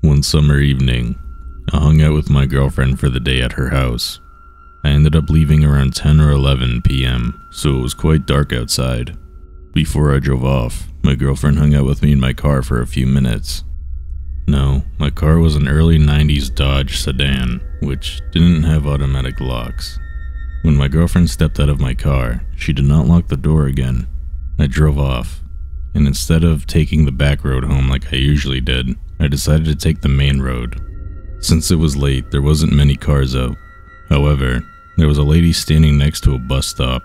One summer evening, I hung out with my girlfriend for the day at her house. I ended up leaving around 10 or 11 p.m., so it was quite dark outside. Before I drove off, my girlfriend hung out with me in my car for a few minutes. No, my car was an early 90s Dodge sedan, which didn't have automatic locks. When my girlfriend stepped out of my car, she did not lock the door again. I drove off, and instead of taking the back road home like I usually did, I decided to take the main road. Since it was late, there wasn't many cars out. However, there was a lady standing next to a bus stop.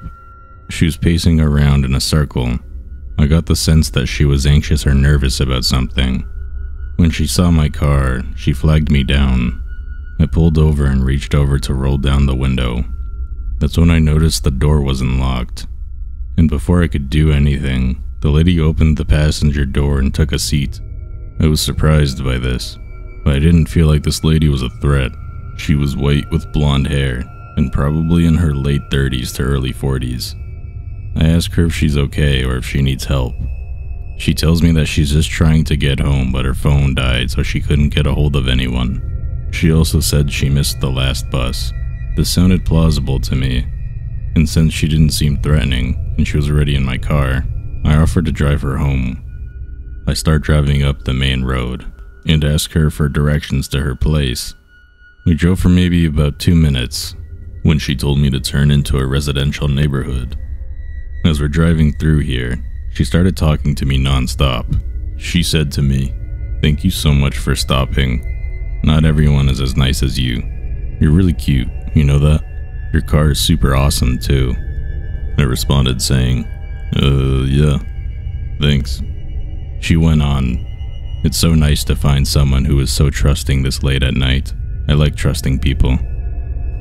She was pacing around in a circle. I got the sense that she was anxious or nervous about something. When she saw my car, she flagged me down. I pulled over and reached over to roll down the window. That's when I noticed the door wasn't locked. And before I could do anything, the lady opened the passenger door and took a seat. I was surprised by this, but I didn't feel like this lady was a threat. She was white with blonde hair, and probably in her late 30s to early 40s. I ask her if she's okay or if she needs help. She tells me that she's just trying to get home, but her phone died, so she couldn't get a hold of anyone. She also said she missed the last bus. This sounded plausible to me, and since she didn't seem threatening and she was already in my car, I offered to drive her home. I start driving up the main road and ask her for directions to her place. We drove for maybe about 2 minutes when she told me to turn into a residential neighborhood. As we're driving through here, she started talking to me non-stop. She said to me, "Thank you so much for stopping. Not everyone is as nice as you. You're really cute, you know that? Your car is super awesome too." I responded saying, yeah, thanks." She went on, "It's so nice to find someone who is so trusting this late at night. I like trusting people."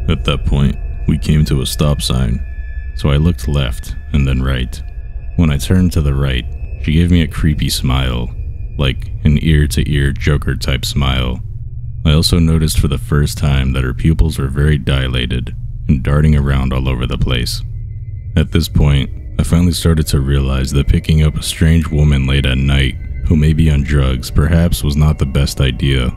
At that point, we came to a stop sign, so I looked left and then right. When I turned to the right, she gave me a creepy smile, like an ear-to-ear Joker-type smile. I also noticed for the first time that her pupils were very dilated and darting around all over the place. At this point, I finally started to realize that picking up a strange woman late at night who may be on drugs perhaps was not the best idea.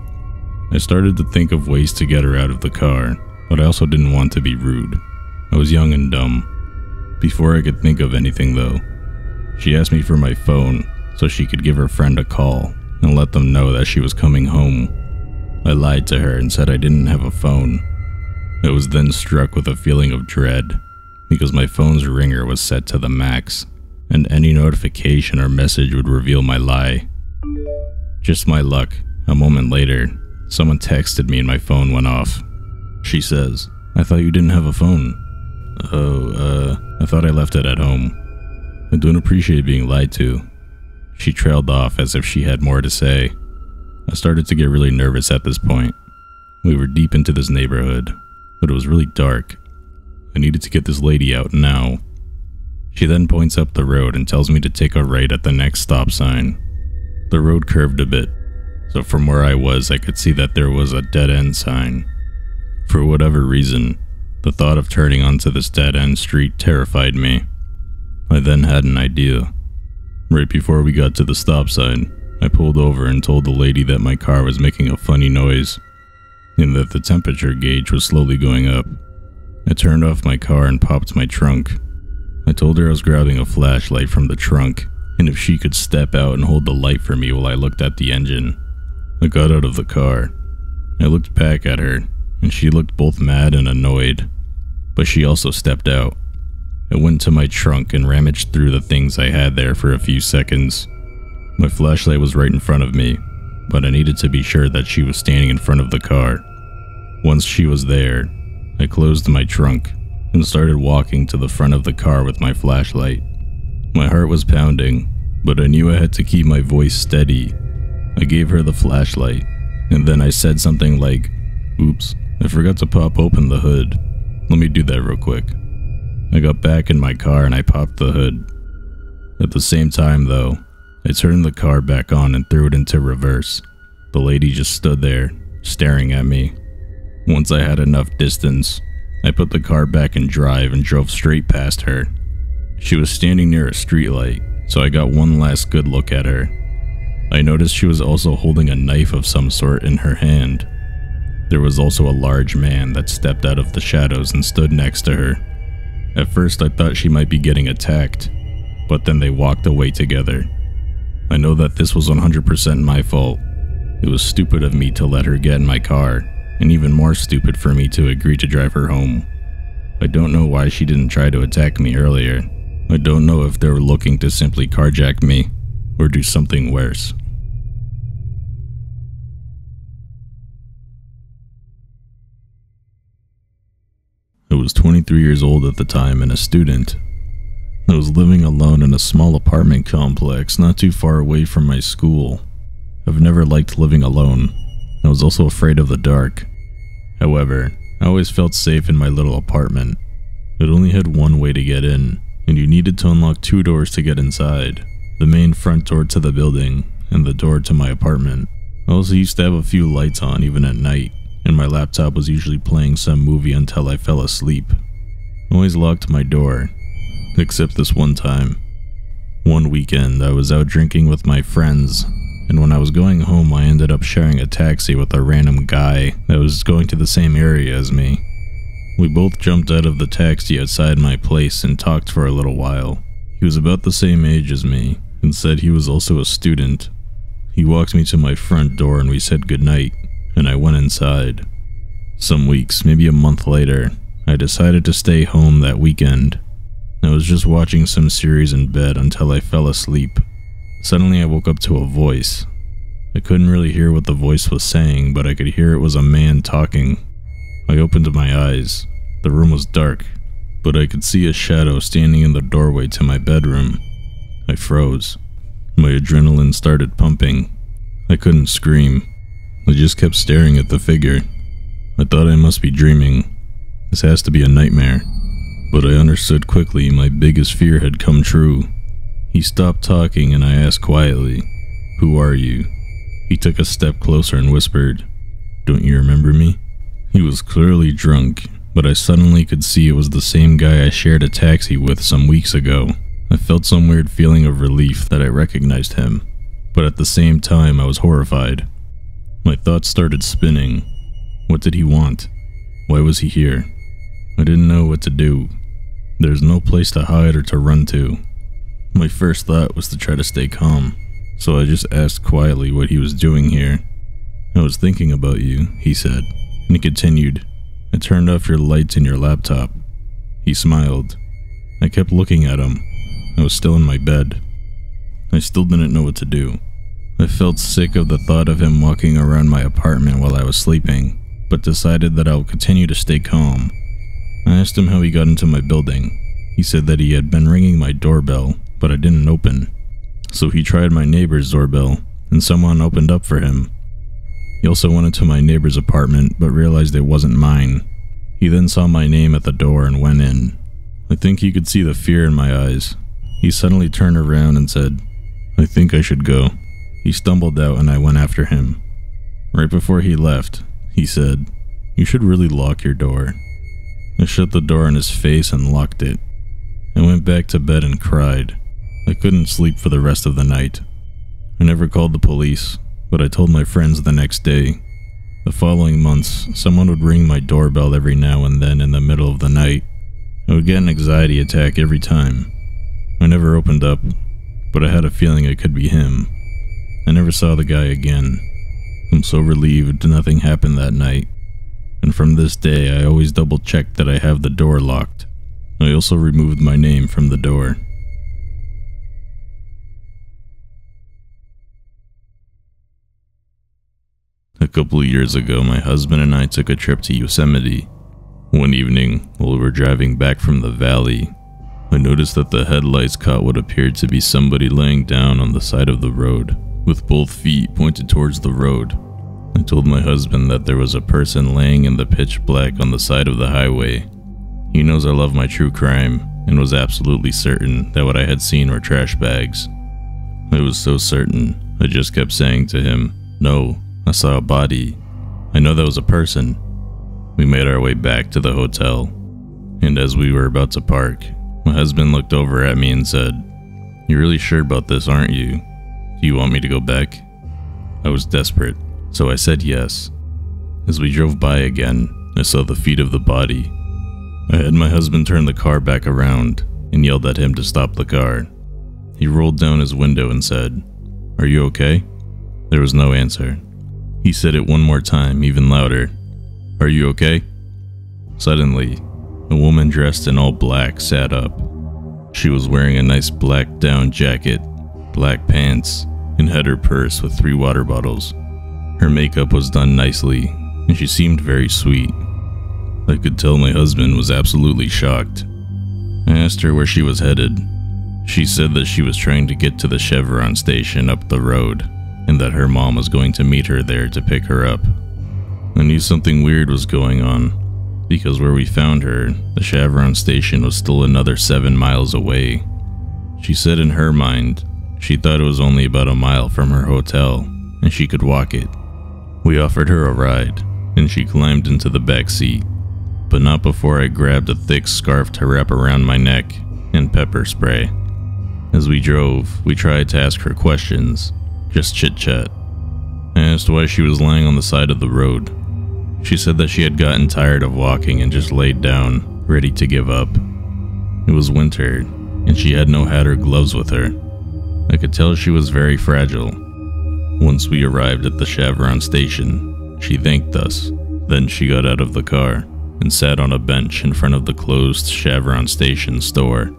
I started to think of ways to get her out of the car, but I also didn't want to be rude. I was young and dumb. Before I could think of anything though, she asked me for my phone so she could give her friend a call and let them know that she was coming home. I lied to her and said I didn't have a phone. I was then struck with a feeling of dread because my phone's ringer was set to the max, and any notification or message would reveal my lie. Just my luck, a moment later, someone texted me and my phone went off. She says, "I thought you didn't have a phone." I thought I left it at home. I don't appreciate being lied to." She trailed off as if she had more to say. I started to get really nervous at this point. We were deep into this neighborhood, but it was really dark. I needed to get this lady out now. She then points up the road and tells me to take a right at the next stop sign. The road curved a bit, so from where I was I could see that there was a dead-end sign. For whatever reason, the thought of turning onto this dead-end street terrified me. I then had an idea. Right before we got to the stop sign, I pulled over and told the lady that my car was making a funny noise, and that the temperature gauge was slowly going up. I turned off my car and popped my trunk. I told her I was grabbing a flashlight from the trunk, and if she could step out and hold the light for me while I looked at the engine. I got out of the car. I looked back at her, and she looked both mad and annoyed, but she also stepped out. I went to my trunk and rummaged through the things I had there for a few seconds. My flashlight was right in front of me, but I needed to be sure that she was standing in front of the car. Once she was there, I closed my trunk and started walking to the front of the car with my flashlight. My heart was pounding, but I knew I had to keep my voice steady. I gave her the flashlight, and then I said something like, "Oops, I forgot to pop open the hood. Let me do that real quick." I got back in my car and I popped the hood. At the same time though, I turned the car back on and threw it into reverse. The lady just stood there, staring at me. Once I had enough distance, I put the car back in drive and drove straight past her. She was standing near a streetlight, so I got one last good look at her. I noticed she was also holding a knife of some sort in her hand. There was also a large man that stepped out of the shadows and stood next to her. At first I thought she might be getting attacked, but then they walked away together. I know that this was 100% my fault. It was stupid of me to let her get in my car, and even more stupid for me to agree to drive her home. I don't know why she didn't try to attack me earlier. I don't know if they were looking to simply carjack me, or do something worse. I was 23 years old at the time and a student. I was living alone in a small apartment complex not too far away from my school. I've never liked living alone. I was also afraid of the dark. However, I always felt safe in my little apartment. It only had one way to get in, and you needed to unlock 2 doors to get inside. The main front door to the building, and the door to my apartment. I also used to have a few lights on even at night, and my laptop was usually playing some movie until I fell asleep. I always locked my door, except this one time. One weekend, I was out drinking with my friends, and when I was going home I ended up sharing a taxi with a random guy that was going to the same area as me. We both jumped out of the taxi outside my place and talked for a little while. He was about the same age as me, and said he was also a student. He walked me to my front door and we said goodnight, and I went inside. Some weeks, maybe a month later, I decided to stay home that weekend. I was just watching some series in bed until I fell asleep. Suddenly I woke up to a voice. I couldn't really hear what the voice was saying, but I could hear it was a man talking. I opened my eyes. The room was dark, but I could see a shadow standing in the doorway to my bedroom. I froze. My adrenaline started pumping. I couldn't scream. I just kept staring at the figure. I thought I must be dreaming. This has to be a nightmare. But I understood quickly my biggest fear had come true. He stopped talking and I asked quietly, "Who are you?" He took a step closer and whispered, "Don't you remember me?" He was clearly drunk, but I suddenly could see it was the same guy I shared a taxi with some weeks ago. I felt some weird feeling of relief that I recognized him, but at the same time I was horrified. My thoughts started spinning. What did he want? Why was he here? I didn't know what to do. There's no place to hide or to run to. My first thought was to try to stay calm, so I just asked quietly what he was doing here. "I was thinking about you," he said, and he continued, "I turned off your lights and your laptop." He smiled. I kept looking at him. I was still in my bed. I still didn't know what to do. I felt sick of the thought of him walking around my apartment while I was sleeping, but decided that I would continue to stay calm. I asked him how he got into my building. He said that he had been ringing my doorbell, but I didn't open. So he tried my neighbor's doorbell, and someone opened up for him. He also went into my neighbor's apartment, but realized it wasn't mine. He then saw my name at the door and went in. I think he could see the fear in my eyes. He suddenly turned around and said, "I think I should go." He stumbled out and I went after him. Right before he left, he said, "You should really lock your door." I shut the door in his face and locked it. I went back to bed and cried. I couldn't sleep for the rest of the night. I never called the police, but I told my friends the next day. The following months, someone would ring my doorbell every now and then in the middle of the night. I would get an anxiety attack every time. I never opened up, but I had a feeling it could be him. I never saw the guy again. I'm so relieved nothing happened that night. And from this day, I always double-check that I have the door locked. I also removed my name from the door. A couple of years ago, my husband and I took a trip to Yosemite. One evening, while we were driving back from the valley, I noticed that the headlights caught what appeared to be somebody laying down on the side of the road, with both feet pointed towards the road. I told my husband that there was a person laying in the pitch black on the side of the highway. He knows I love my true crime, and was absolutely certain that what I had seen were trash bags. I was so certain, I just kept saying to him, "No, I saw a body. I know that was a person." We made our way back to the hotel, and as we were about to park, my husband looked over at me and said, "You're really sure about this, aren't you?" "Do you want me to go back?" I was desperate, so I said yes. As we drove by again, I saw the feet of the body. I had my husband turn the car back around and yelled at him to stop the car. He rolled down his window and said, "Are you okay?" There was no answer. He said it one more time, even louder. "Are you okay?" Suddenly, a woman dressed in all black sat up. She was wearing a nice black down jacket, black pants, and had her purse with 3 water bottles. Her makeup was done nicely, and she seemed very sweet. I could tell my husband was absolutely shocked. I asked her where she was headed. She said that she was trying to get to the Chevron station up the road, and that her mom was going to meet her there to pick her up. I knew something weird was going on, because where we found her, the Chevron station was still another 7 miles away. She said in her mind, she thought it was only about a mile from her hotel, and she could walk it. We offered her a ride, and she climbed into the back seat, but not before I grabbed a thick scarf to wrap around my neck and pepper spray. As we drove, we tried to ask her questions, just chit-chat. I asked why she was lying on the side of the road. She said that she had gotten tired of walking and just laid down, ready to give up. It was winter, and she had no hat or gloves with her. I could tell she was very fragile. Once we arrived at the Chevron station, she thanked us. Then she got out of the car and sat on a bench in front of the closed Chevron station store.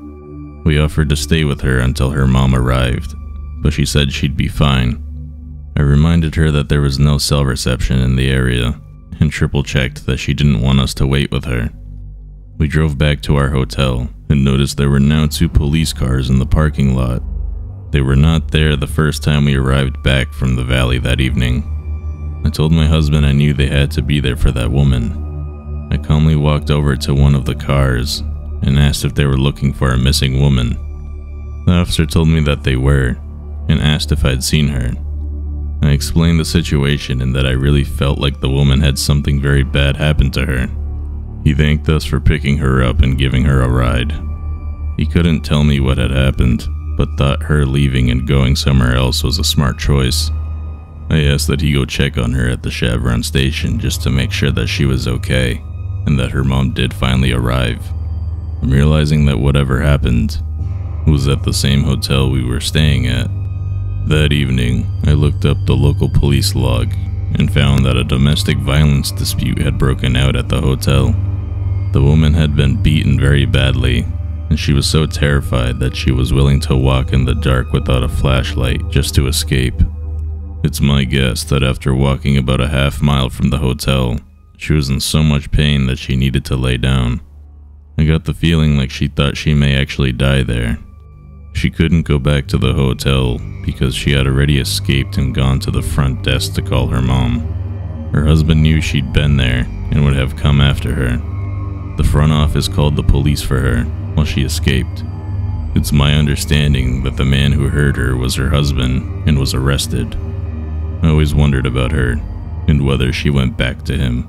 We offered to stay with her until her mom arrived, but she said she'd be fine. I reminded her that there was no cell reception in the area and triple-checked that she didn't want us to wait with her. We drove back to our hotel and noticed there were now 2 police cars in the parking lot. They were not there the first time we arrived back from the valley that evening. I told my husband I knew they had to be there for that woman. I calmly walked over to one of the cars and asked if they were looking for a missing woman. The officer told me that they were, and asked if I'd seen her. I explained the situation and that I really felt like the woman had something very bad happen to her. He thanked us for picking her up and giving her a ride. He couldn't tell me what had happened, but thought her leaving and going somewhere else was a smart choice. I asked that he go check on her at the Chevron station just to make sure that she was okay, and that her mom did finally arrive. I'm realizing that whatever happened was at the same hotel we were staying at. That evening, I looked up the local police log and found that a domestic violence dispute had broken out at the hotel. The woman had been beaten very badly, and she was so terrified that she was willing to walk in the dark without a flashlight just to escape. It's my guess that after walking about a half mile from the hotel, she was in so much pain that she needed to lay down. I got the feeling like she thought she may actually die there. She couldn't go back to the hotel because she had already escaped and gone to the front desk to call her mom. Her husband knew she'd been there and would have come after her. The front office called the police for her while she escaped. It's my understanding that the man who hurt her was her husband and was arrested. I always wondered about her and whether she went back to him.